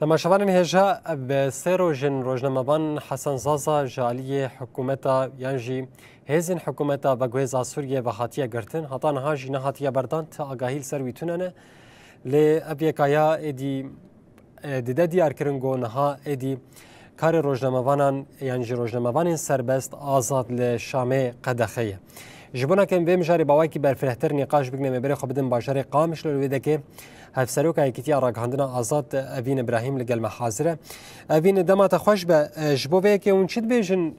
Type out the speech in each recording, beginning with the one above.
تماشاوان هجا به سه روژن روزنامه‌بان حسن زازا جالی حکومتا یعنی هزین حکومتا بگویزا سوریه و هاتیه گرتن هتا نها جی نهاتیه بردان تا آگاهیل سرویتوننه لی ابیکایا ادی دیده دیار کرنگو نها ادی کار روزنامه‌بانان یعنی روزنامه‌بان سربست آزاد لشامه قدخیه جبونا کم ویم جاری باوی کی برفرهتر نقاش بگنه مبره خو بدن باجر قامش لویده که هفسروک ایکتی راگهاندنا آزاد اوین ابراهیم لگل محاضره اوین دمات خوش به جبوه که اون چید بیجن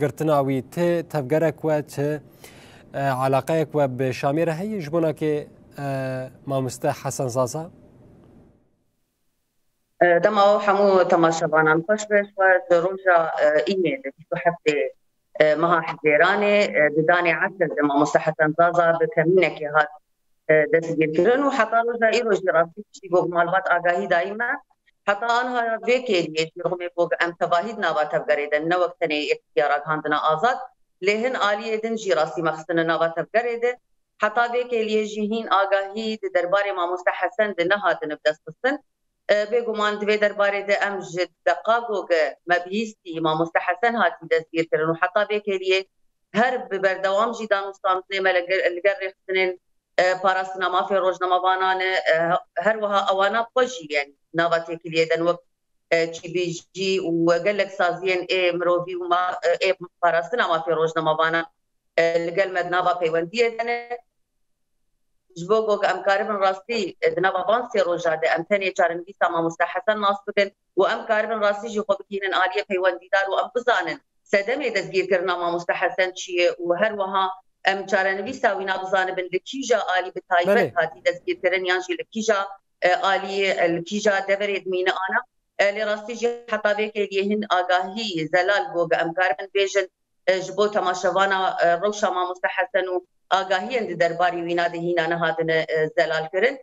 گرتناوی ته تفگرک و ته علاقه و به شامیر هی جبونا که مامسته حسن زازا دما حمو تماشاوانان خوش بش و روجا ایمیل تو هفته مها حزيراني بداني عسل دما مستحسن زازا بكمينك هات دستگیر کردن و حتی روز ایرو جرافی چی گفت معلومات آگاهی دائما حتی آنها ویکیلیه رغم بوق ام تباهید نوات بگریدن نوقتنی اختیارات هندنا آزاد لهن عالیه دن جراسی مخصن نوات بگریدن حتی ویکیلیه جهین آگاهی درباره ما مستحسن ده نهاتن بدستن بگمان دوی درباره ده ام جد دقاقوگ مبیستی ما مستحسن هاتی دستگیر کردن و حتی ویکیلیه هر ببردوام جیدان مستانسنه ملگر رخصنین پاراستنا مافی روزنامه‌بانان هر وها اوانا خوشی یعنی نوات کلیدن وقت چی بیجی و قالك سازين مروفي وما پاراستنا مافی روزنامه‌بانان لقل مدنابا پیوندیه دنه جبوگو که امکاربن راستی دنابان سی روزاده امتنی چارن بیسا ما مستحسن ناس بکن و امکاربن راستی جو خوب کینن آلیه پیوندیدار و ام بزانن سدمی دستگیر کرنا ما مستحسن چیه و هر وها ام چارنوی ساوینا بزانه بن لکیجا آلی بتایبت هاتی دستگیر کرن یانجی لکیجا آلی لکیجا دبرید مینه آنا لراستی جی حتی بیکی لیهن آگاهی زلال بوگ امکاربن بیجن جبو تماشوانا روشا ما مستحسن و آگاهی اند درباری وینا دهینا نهاتن زلال کرن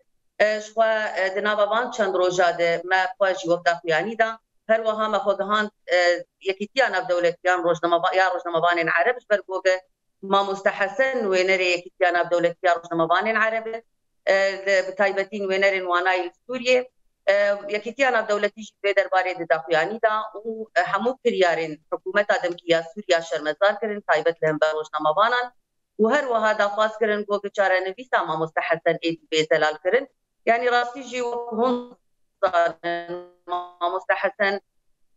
شخوا دنابابان چند روژا ده ما خواجی وقتا خویانی دا هر وها ما خودهان یکیتیان اف دولتیان روزنامه‌بان عرب برگوگه ما مستحسن وينري كتيانا بدولة روزنامه‌بان عربي بتايبتين وينري وانايل سوريا يكتيانا بدولتي في درباري داخوياني دا وحمو كريارين حكومة ادم كيا سوريا شرمزار كرن تايبت لهم روزنامه‌بانان وهر وهذا فاس كرن جو بچاره نويسا ما مستحسن اي بيزلال كرن يعني راستي جي وهم ما مستحسن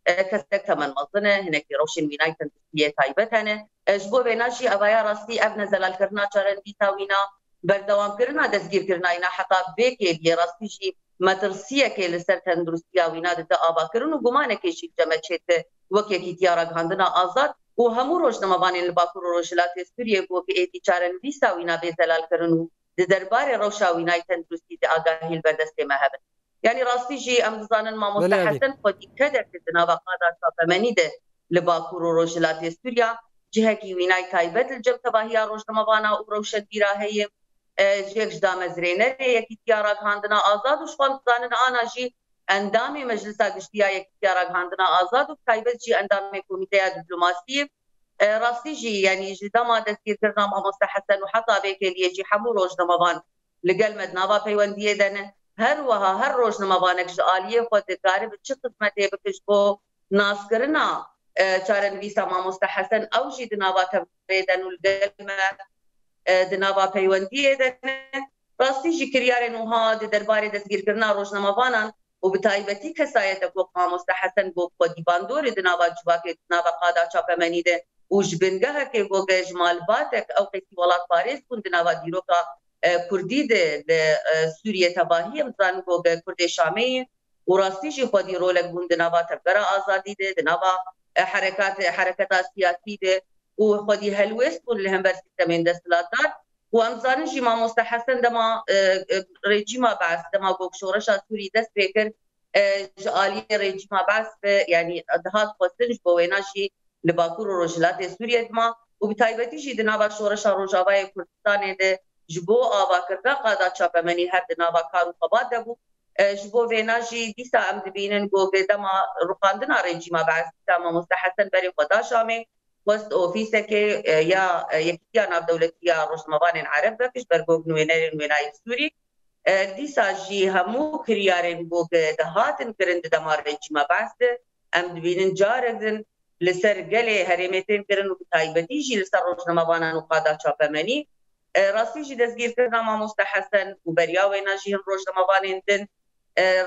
كستك تمن مظنه هناك روشن وينايتن تسليه تايبتانه جبو بيناشي ابايا راستي ابن زلال كرنا چارن بيتاوينا بردوام كرنا دزگير كرنا اينا حتى بيكي دي راستي جي مترسيه كي لسر تندرستيا وينا د ابا كرنو گمانه كي شي جمعچت وكي كي تيارا غاندنا آزاد و همو روزنامه‌بان الباكور روجلات سوريا بو كي ايتي چارن بيساوينا بزلال كرنو د دربار روشا وينايتن درستي د اگاهي البردست مهبه يعني راستي جي ام زانن ما مستحسن خودي كدر تنابا قادر فمني ده لباكور روجلات سوريا جهكي ويناي تايبت الجب تباهيا روزنامه‌بانا و روشن بيرا هي جيكش دام زرينه يكي تيارا غاندنا آزاد وشوان زانن انا جي اندامي مجلسا گشتيا يكي تيارا غاندنا آزاد و تايبت جي اندامي كوميتيا دبلوماسي راستي جي يعني جدما دستگیر کرنا ما مستحسن و حتی بيكي ليجي حمو روزنامه‌بان لقل مدنابا پیوندیه دنه هر وها هر روزنامه‌بانك جاليه خود کاری چه خدمت بکش بو ناس کرنا چارن ویسا ما مستحسن او جی دنابا تبریدن القلمه دنابا پیوندیه دنه راستی جی کریار نوها درباره دستگیر کرنا روزنامه‌بانان و بتایبتی کسایت کو ما مستحسن بو خودی باندور دنابا جواکه دنابا قادا چاپمنی ده وش بنگه که گو جمال باتک او قصی ولات پاریس کن دنابا دیروکا کردی ده سوریه تباهی امزان گو کرد شامی و راستی جی خودی رولک بون دنابا تبگرا آزادی ده دنابا حرکت سیاسی ده و خودی هلوست بون لهم بر سیستمین دستلاتات و امزان جی ما مستحسن دما رژیما بعث دما گو شورش سوری دست بکر جالی رژیما بعث يعني دهات خوستنش بویناشی لباکور روجلات سوریه دما و بتایبتی جی دنابا شورش روجاوای کردستان ده جبو آوا کرده قادا چاپمنی هر دنابا کارو خباد دبو جبو ویناجی دیسا ام دبینن گوگه دما رقاندنا رژیما بعث ما مستحسن بری خدا شامه وست اوفیسه که یا یکیان اف دولتیا روزنامه‌بان عرب بکش برگوگ نوینای سوری دیسا جی همو کریارن بوگ دهاتن کرن دمار رجیما بسته ام دبینن جارگن لسر گله هرمتن کرن و تایبتی جی لسر روزنامه وانان و قادا چاپمنی راستی جی دزگیر کرنا ما مستحسن و بریاوی ناجی هم روزنامه وانان دن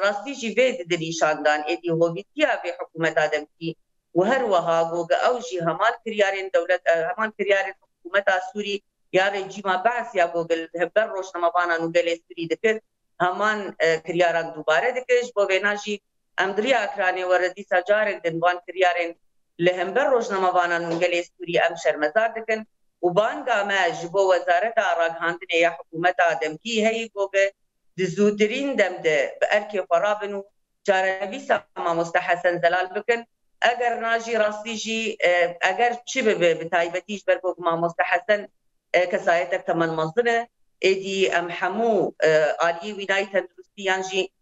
راستی جی وید دلیشاندان ایدی هویتیا به حکومت آدم کی و هر وها گوگ او جی همان کریارن دولت همان کریارن حکومت سوری یا رژیما بعث یا گوگل هبر روشنامه وانان و گله سوری دکر همان کریاران دوباره دکش با ویناجی امدری اکرانی وردی سجارک دنوان کریارن لهمبر روشنامه وانان و گله سوری ام شرمزار دکن و بانگا ما جبو وزارت آراگهاندن یا حکومت آدم کی هی گوگه دزودرین دمده به ارکی فرابن و جارنوی ساما مستحسن زلال بکن اگر ناجی راستی جی اگر چی به تایبتیش برگوگ ما مستحسن کسایتك تمن منظمة ايدي ام حمو آلي ويناي تندرستي يانجي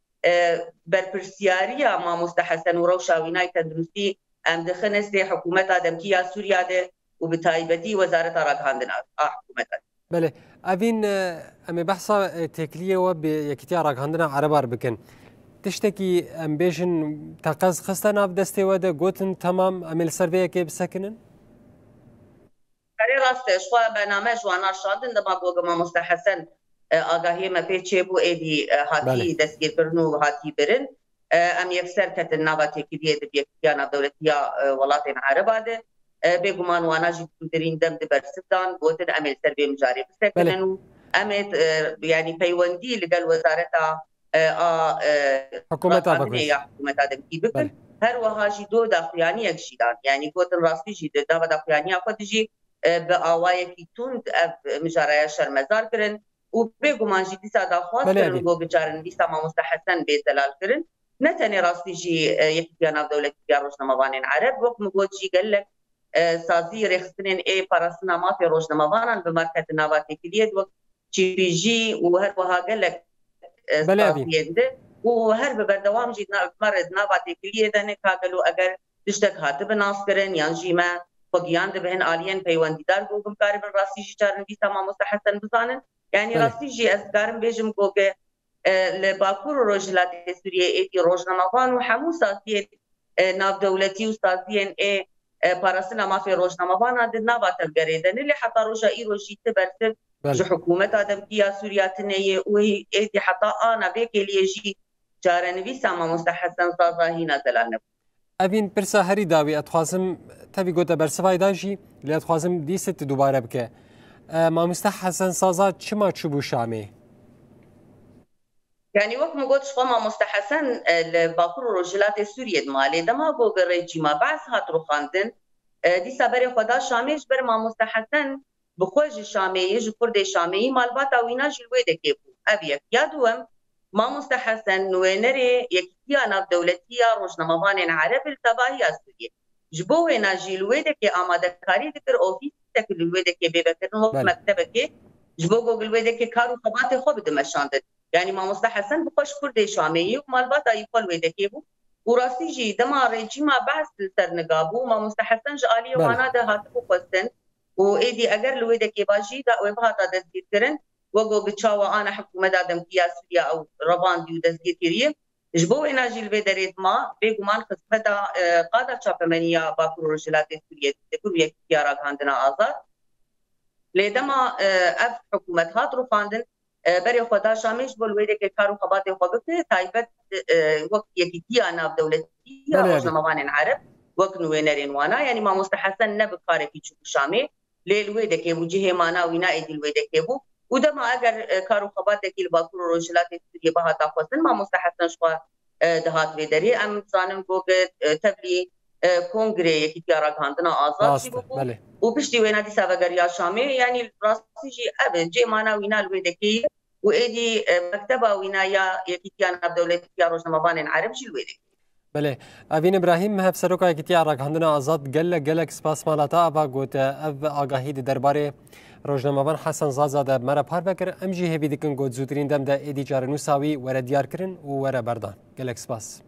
برپرسياريا ما مستحسن وروشا ويناي تندرستي ام دخنستي حكومة دمكية سوريا ده وبتايبتي وزارة راگهاندن حكومة بله اوین ام بحثا تکلیه و یکیتی راگهاندن عربار بکن تشتكي ام بيجن تقز خستن اف دستي وده گوتن تمام ام السربيه كي بسكنن راستش خو برنامه جوانا شادن دما گوگما مستحسن آگاهی ما پیچه بو ایدی هاتی دستگیر کرنو و هاتی برن ام یکسر کتن ناوا تکیدیه دی بیکتیانا دولتیا ولاتین عرباده بگمان وانا جدودرین دم دی برسدان گوتن امل سربی مجاری بسکنن امت يعني پیوندی لگل وزارتا حکومت آباگوز یا حکومت آدم کی بکن هر وهاجي دو داخلياني اكشيدان يعني قوت الراستي جي دا داخلياني اخذ جي بآوايكي توند مجاريا شرمزار كرن وبيقومان جي ديسا داخواز كرن وقو بجارن ديسا ما مستحسن بيزلال كرن نتاني راستي جي يحكيانا بدولة يا روجناموانين عرب وقت مقود جي قال لك سازي رخصنين اي باراسنا ما في روجناموانان بمركز نواتي كليد وقت جي بي جي وهر وها قال لك سازي وهر ببردوام جي مرد نواتي كليد انك هاقلو اگر تشتك هاتب ناس كرن يانجي ما فقيان دبهن آليان پیوندیدار گوگم کاربن راستی جی چارن دیسا ما مستحسن بزانن يعني راستی جي اسكارم بيجم گوگه لباكور روجلات سوريا ايدي روجناموان وحمو ساسيين ناف دولتي وساسيين اي باراسنا ما في روجناموان هذا نابات الجريدن اللي حتى روجا اي روجي تبرسب جو حكومة آدم كيا سوريا تنية وهي ايدي حتى انا بيك اللي يجي چارن دیسا ما مستحسن صازا هنا زلال اوین پرسا هری داوی اتخوازم تبي قلت برسفاي داجي اللي اتخوازم دي ست دوباره بك ما مستحسن سازا چما چوبو شامي يعني وقت ما قلت شو ما مستحسن الباكور الرجلات سوريا مالي دما قوق الرجيما بعث هات روخاندن دي سابري خدا شاميش بر ما مستحسن بخوج شامي يجي كرد شامي مالباتا ويناج الويدة كيبو ابيك يا دوم ما مستحسن نوينري يكتيا ناف دولتيا روجناموان عرب التباهي سوريا جبو هنا جيلويدة كي آماده كاري ذكر اوفيس تك الويدة كي بيبكرن هو مكتبه كي جبو جوجل الويدة كي كارو خباتي خوب دمشاندن يعني ما مستحسن بخوش كرد شامي ومالباتا يقول ويدة كيبو وراسي جي دما ريجيما بعث السرنقابو ما مستحسن جاليه وانا ده هاتفو قصدن وايدي اگر الويدة كي باجي دا وبهاتا دزيكرن وقو بتشاوى انا حكومه دادم كيا سوريا او رباندي ودزجي كريم جبو اناجيل بدريد ما بيغمان خصفتا قاده تشابمنيا باكور رجلات سوريا تكون يكيا راغاندنا ازاد لدما اف حكومه هات روفاندن بري خدا شامش بول ويدي كارو خبات خوبت تايبت وقت يكيا انا بدولتي روجناموان عرب وقت نوينرين وانا يعني ما مستحسن نبقاري في شامي للويدي كي وجهه مانا وينا ايدي الويدي كيبو ودما اگر کارو خبات کی باکور روجلات سوريا بها تاخذن ما مستحسن شو دهات بدري ام زانم گوگ تبلي كونغري کی راگهاندنا آزاد بو وبشتي وينا دي ساوغريا شامي يعني راسي جي اب جي مانا وينا الويدكي وايدي مكتبه وينا يا كيتيان دولتي روجناموان عرب جي الويدكي بله اوین ابراهیم هف سروکا کی راگهاندنا آزاد گلک سپاس مالاتا ابا گوت اف آگاهی درباره روجنامه‌وان حسن زازا ده مرا پار بکر ام جی هبی دکن گود زودرین دم ده ایدی جارنو ساوی وره دیار کرن و وره بردان گلک سپاس